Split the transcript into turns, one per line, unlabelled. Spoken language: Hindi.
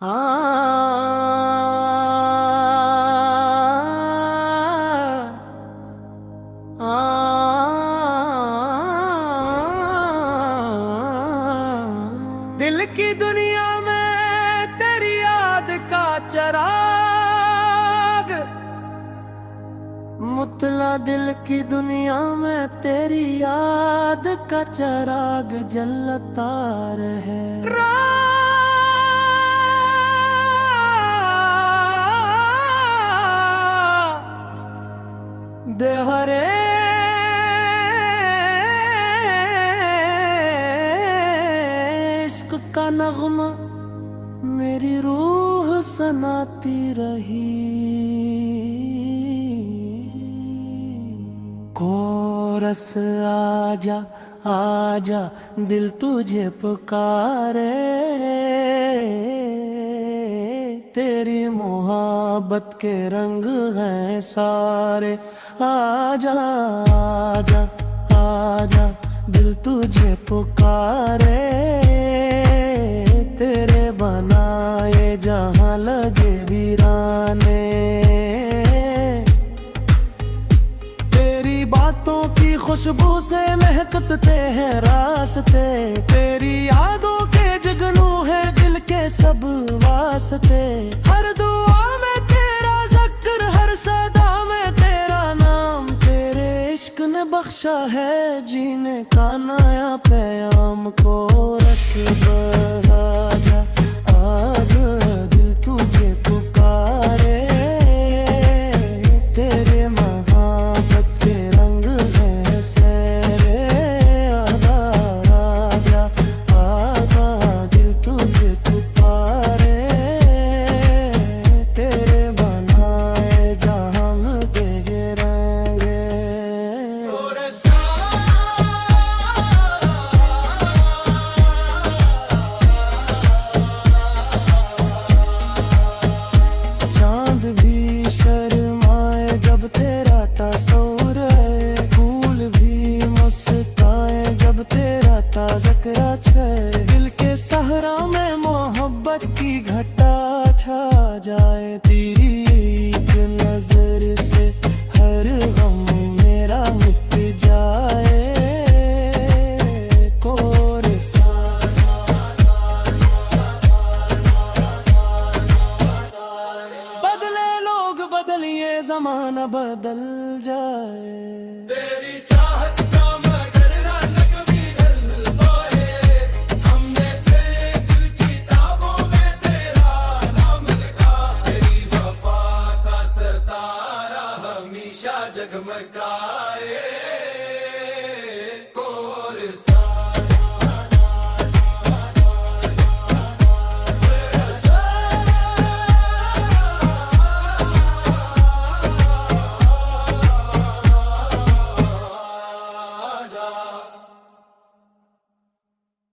दिल की दुनिया में तेरी याद का चराग, मुतला दिल की दुनिया में तेरी याद का चराग जलता रहे। दे हरे इश्क का नगमा मेरी रूह सुनाती रही। कोरस आजा आजा दिल तुझे पुकारे, तेरी मोहब्बत के रंग हैं सारे। आजा आजा आजा दिल तुझे पुकारे, तेरे बनाए जहां लगे वीराने। तेरी बातों की खुशबू से महकते हैं रास्ते, तेरी यादों के जगनू है दिल के सब वास्ते। हर दुआ में तेरा ज़िक्र, हर सदा में तेरा नाम, तेरे इश्क ने बख्शा है जीने का नया पैगाम को। रस आजा आजा दिल तुझे पुकारे, तेरे मोहब्बत के रंग है सेरे। आजा आजा आजा दिल तुझे पुकारे, तेरे बनाए जहां के रंगे। चांद भी शर्माए जब तेरा तस्वीर है, फूल भी मुस्काए जब तेरा ताज़करा छे। दिल के सहरा में मोहब्बत की घटा छा जाए, तेरी एक नजर से हर गम मेरा मिट जाए। बदले लोग बदलिए जमाना बदल जाए।
तेरी चाहत का मगर रंग भी ढल पाए, हमने तेरे दिल की किताबों में तेरा नाम लिखा। तेरी वफा का सितारा हमेशा जगमगाए।